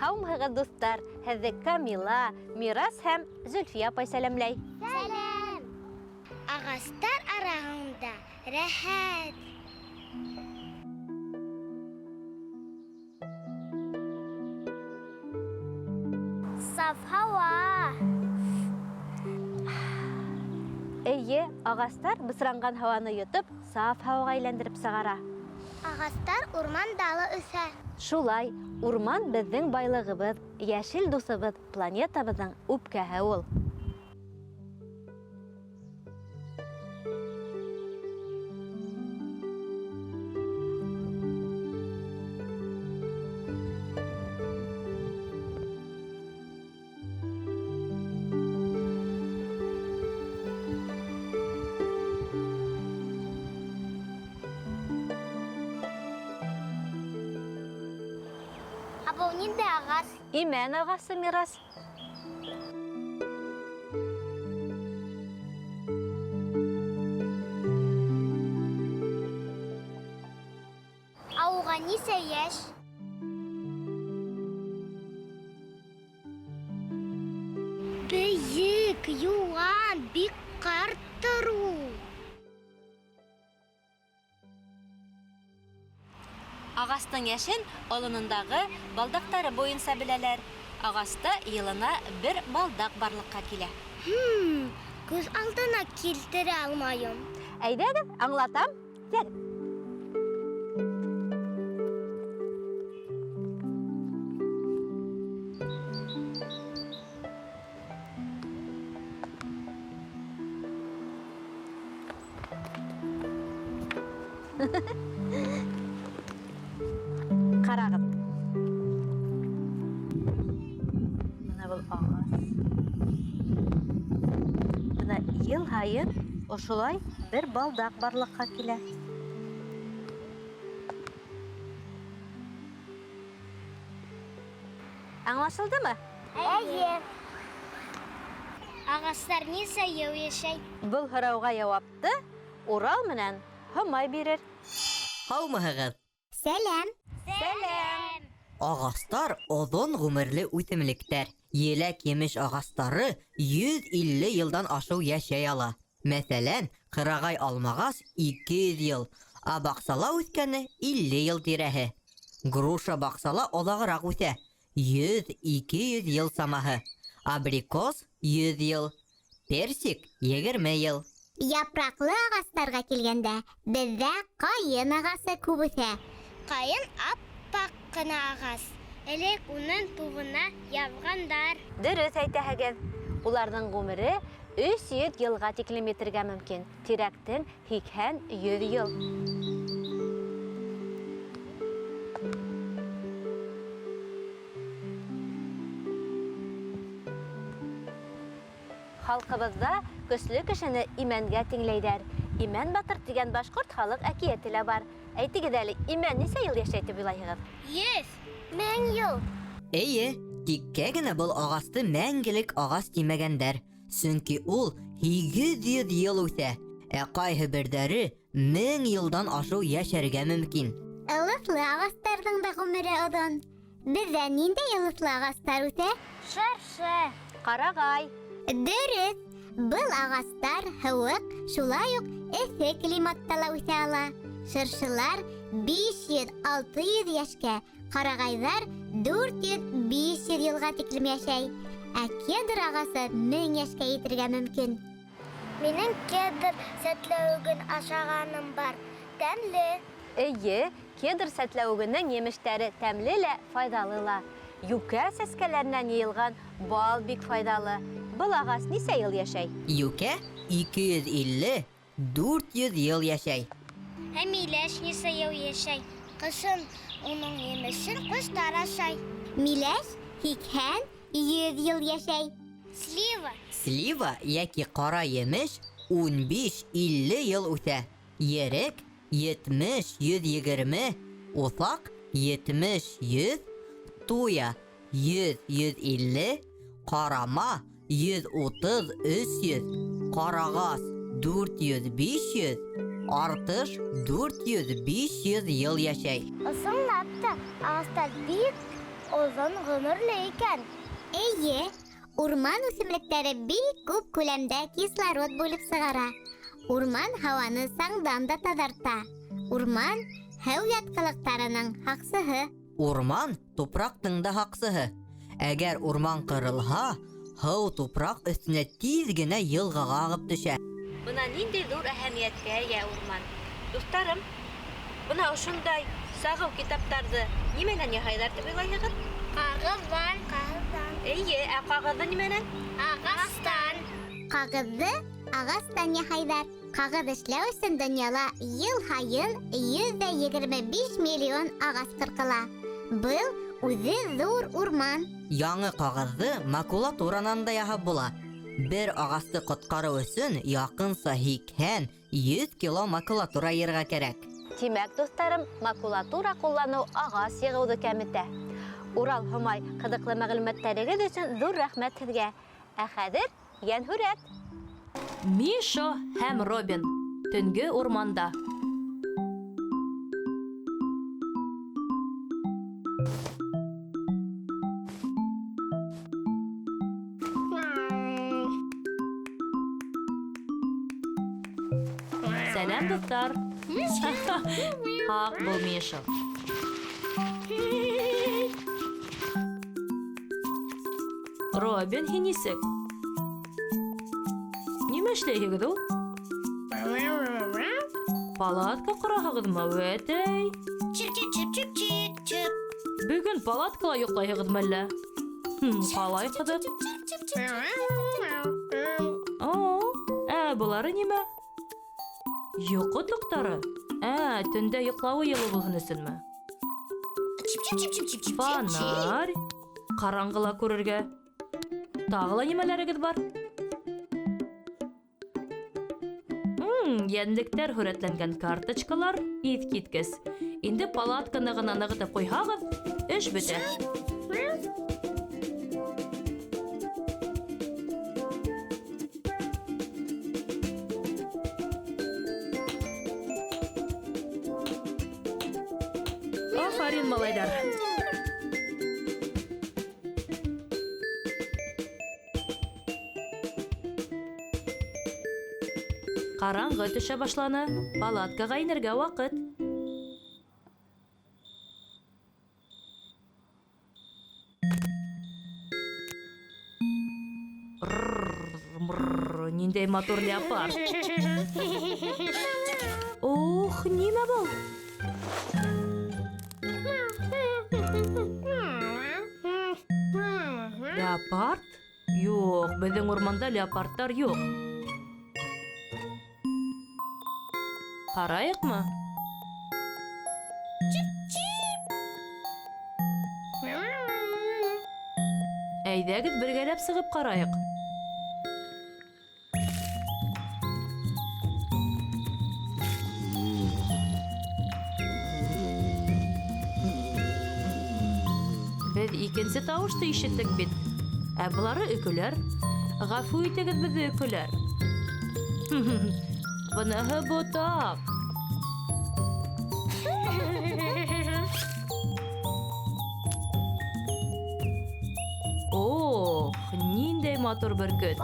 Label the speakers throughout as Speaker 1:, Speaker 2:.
Speaker 1: Һаумыһығыҙ, дуҫтар, һеҙҙе Камила, Мирас һәм Зөлфия апай сәләмләй.
Speaker 2: Сәләм! Ағастар араһында рәхәт. Саф һауа.
Speaker 1: Эйе, ағастар бысранған һауаны йотоп, саф һауаға әйләндереп сығара.
Speaker 2: Ағастар урман далы үҫә.
Speaker 1: Шулай, урман беҙҙең байлығыбыҙ, йәшел дуҫыбыҙ, планетабыҙҙың үпкәһе ул.
Speaker 2: Бұл ниндәй ағас?
Speaker 1: Имән ағасы, Мирас.
Speaker 2: Ауға нисә йәш? Бейек, юан, бик ҡарттыр ул.
Speaker 1: Ағастың йәшен олонондағы балдақтары буйынса беләләр. Ағаста йылына бер балдақ барлыҡҡа килә.
Speaker 2: Күз алдына килтерә алмайым.
Speaker 1: Әйҙәгеҙ, аңлатам. Тәк. Ҡарағыҙ. Бына был ағас. Бына йыл һайын ошолай бер балдаҡ барлыҡҡа килә. Аңлашылдымы?
Speaker 2: Әйе. Ағастар нисә йыл йәшәй?
Speaker 1: Был һорауға яуапты Урал менән Һомай бирер.
Speaker 3: Һаумыһығыҙ!
Speaker 2: Сәләм.
Speaker 1: Сәләм.
Speaker 3: Ағастар оҙон ғүмерле үҫемлектәр. Еләк-емеш ағастары 150 йылдан ашыу йәшәй ала. Мәҫәлән, ҡырағай алмағас 200 йыл, ә баҡсала үҫкәне 50 йыл тирәһе. Груша баҡсала оҙағыраҡ үҫә, 100-200 йыл самаһы. Абрикос 100 йыл, персик 20 йыл.
Speaker 2: Япраҡлы ағастарға килгәндә, беҙҙә ҡайын ағасы күп үҫә. Ҡайын аппаҡ ҡына ағас. Элек уның туғына яҙғандар.
Speaker 1: Дөрөҫ әйтәһегеҙ. Уларҙың ғүмере 300 йылға тиклем етергә мөмкин. Тирәктең 80-100 йыл. Халҡыбыҙҙа көслө кешене имәнгә тиңләйҙәр. Имән батыр тигән башҡорт халыҡ әкиәте лә бар. Әйтегеҙ әле, имән нисә йыл йәшәй тип уйлайһығыҙ?
Speaker 2: 100 йыл.
Speaker 3: Эйе, тиккә генә был ағасты мәңгелек ағас тимәгәндәр. Сөнки ул 800 йыл үҫә, ә ҡайһы берҙәре 1000 йылдан ашыу йәшәргә мөмкин.
Speaker 2: Ылыҫлы ағастарҙың да ғүмере оҙон. Беҙҙә ниндәй ылыҫлы ағастар үҫә? Шаршы.
Speaker 1: Ҡарағай.
Speaker 2: Дөрөҫ. Был ағастар һыуыҡ, шулай уҡ эҫе климатта ла үҫә ала. Шыршылар 500-600 йәшкә, ҡарағайҙар 400-500 йылға тиклем йәшәй. Ә кедр ағасы 1000 йәшкә етергә мөмкин. Минең кедр сәтләүеген ашағаным бар. Тәмле.
Speaker 1: Эйе, кедр сәтләүегенең емештәре тәмле лә, файҙалы ла. Юкә сәскәләренән йыйылған бал бик файҙалы. Был ағас нисә йыл йәшәй?
Speaker 3: Юкә 250-400 yıl yaşay.
Speaker 2: Hem iyileş yıl yaşay. Kışın onun yemesin kışlar aşay. Mileş hikhen 100 yıl yaşay. Sliva.
Speaker 3: Sliva яки qara yemiş 15-50 yıl öte. Yerek 70-120, ufak 70-100, tuya 100-150, qarama 130-300, qaragaz 400-500, artış 400-500 yıl yaşay.
Speaker 2: Isınlattı. Ağızlar büyük uzun ömürlüyken. İyi. Orman ösümlükleri büyük көп kolemde kislorod bulup sigara. Orman havanı sağdan da tadarta. Orman hav yatkılıklarının haksıhı.
Speaker 3: Orman topraktың da haksıhı. Eğer orman kırılha, hav toprak üstüne tez gene yılgaga ağıp düşer.
Speaker 1: Buna nindi zor әһәмиәткә ия урман. Дуҫтарым, бына ошондай сағыу китаптарҙы нимәнән яһайҙар дип уйлайһығыҙ?
Speaker 2: Kağızdan.
Speaker 1: Эйе, ә ҡағыҙҙы нимәнән?
Speaker 2: Ağaçtan. Kağızı ağaçtan yahaylar. Kağız işleu için dünyada yıl hayın 125 milyon ağaç kırkıla. Bu uzun zor orman.
Speaker 3: Яңы ҡағыҙҙы макулатуранан да яһап була. Бер ағасты ҡотҡарыу өсөн яҡынса 80-100 кило макулатура йырға кәрәк.
Speaker 1: Тимәк, дуҫтарым, макулатура ҡулланыу ағас йығыуҙы кәметә. Урал Һомай ҡыҙыҡлы мәғлүмәттәрегеҙ өсөн ҙур рәхмәт һеҙгә. Ә хәҙер йәнһүрәт.
Speaker 4: Миша һәм Робин. Төнгө урманда. Сәләм, дуҫтар. Һаҡ был Миша. Робин, һин нисек? Нимә эшләйһегеҙ ул? Палатка ҡораһығыҙмы, вәтәй? Бөгөн палаткала йоҡлайһығыҙмы әллә? Ҡалай ҡыҙыҡ. Былары нимә? Йоҡо тоҡтары? Төндә йоҡлауы йылы булһын өсөнмө? Фонарь. Ҡараңғыла күрергә. Тағы ла нимәләрегеҙ бар? Йәнлектәр һүрәтләнгән карточкалар, иҫ киткес. Инде палатканы ғына нығытып ҡуйһағыҙ, эш бөтә. Афарин, малайҙар. Ҡараңғы төшә башланы. Палаткаға инергә ваҡыт. Ниндәй матур леопард. Ох, нимә был? Леопард? Юҡ, беҙҙең урманда леопардтар юҡ. Ҡарайыҡмы? Әйҙәгеҙ бергәләп сығып ҡарайыҡ. Беҙ икенсе тауышты ишеттек бит. Ә былары өкөләр. Ғәфү итегеҙ беҙҙе, өкөләр. Быныһы ботаҡ. Ох, ниндәй матур бөркөт.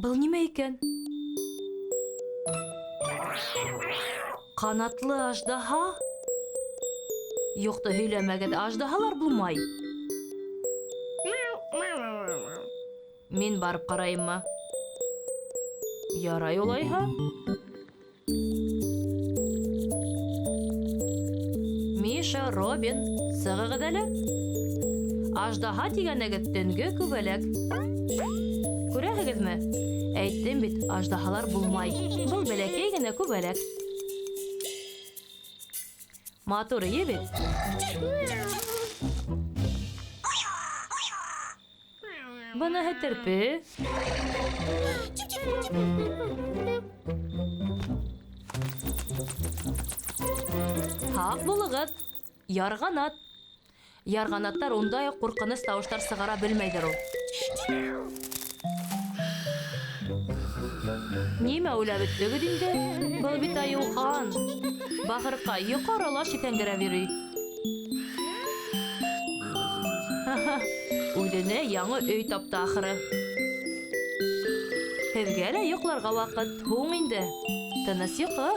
Speaker 4: Был нимә икән? Ҡанатлы аждаһа? Юҡты һөйләмәгән аждаһалар булмай. Мин барып ҡарайыммы? Ярай улайһа. Миша, Робин, сығығыҙ әле. Аждаһа тигәнегеҙ төнгө күбәләк. Күрәһегеҙме? Әйттем бит, аждаһалар булмай. Был бәләкәй генә күбәләк. Матур ие бит. Быныһы терпе. Һаҡ булығыҙ. Ярғанат. Ярғанаттар ундай уҡ ҡурҡыныс тауыштар сығара белмәйҙер ул. Нимә уйлап бөттөгөҙ инде? Был бит Айыухан. Бахырҡай юҡарыла шитәңгерәп йөрөй. Үҙенә яңы өй тапты ахыры. Һеҙгә лә йоҡларға ваҡыт. Һуң инде. Тыныс йоҡо.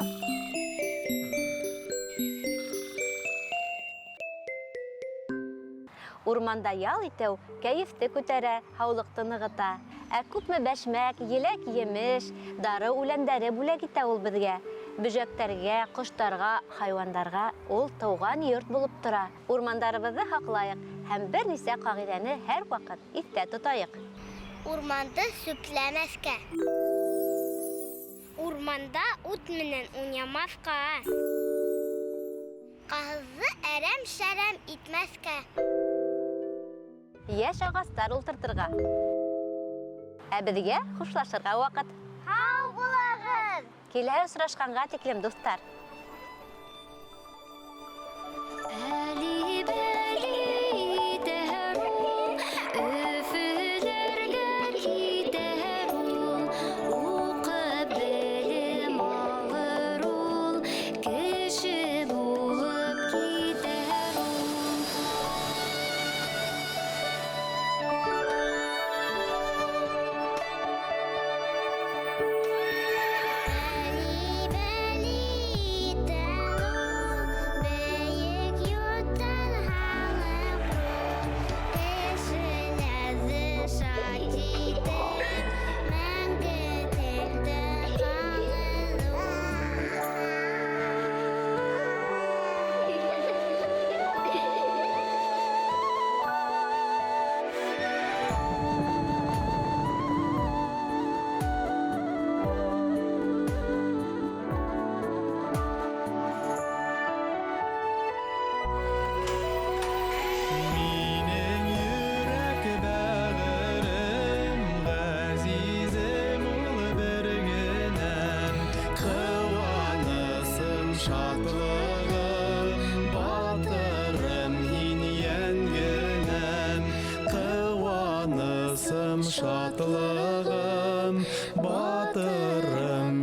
Speaker 1: Урманда ял итеү кәйефте күтәрә, һаулыҡты нығыта. Ә күпме бәшмәк, еләк емеш, дары үләндәре бүләк итә ул беҙгә. Бөжәктәргә, ҡоштарға, хайуандарға ул тыуған йорт булып тора. Урмандарыбыҙҙы һаҡлайыҡ һәм бер нисә ҡағиҙәне һәр ваҡыт иҫтә тотайыҡ.
Speaker 2: Урманды сүпләмәҫкә. Урманда ут менән уйнамаҫҡа. Ҡағыҙҙы әрәм-шәрәм итмәҫкә.
Speaker 1: Йәш ағастар ултыртырға. Ә беҙгә хушлашырға ваҡыт.
Speaker 2: Һау булағыҙ!
Speaker 1: Киләһә осрашҡанға тиклем, дуҫтар.
Speaker 5: Шатлығым, батырым,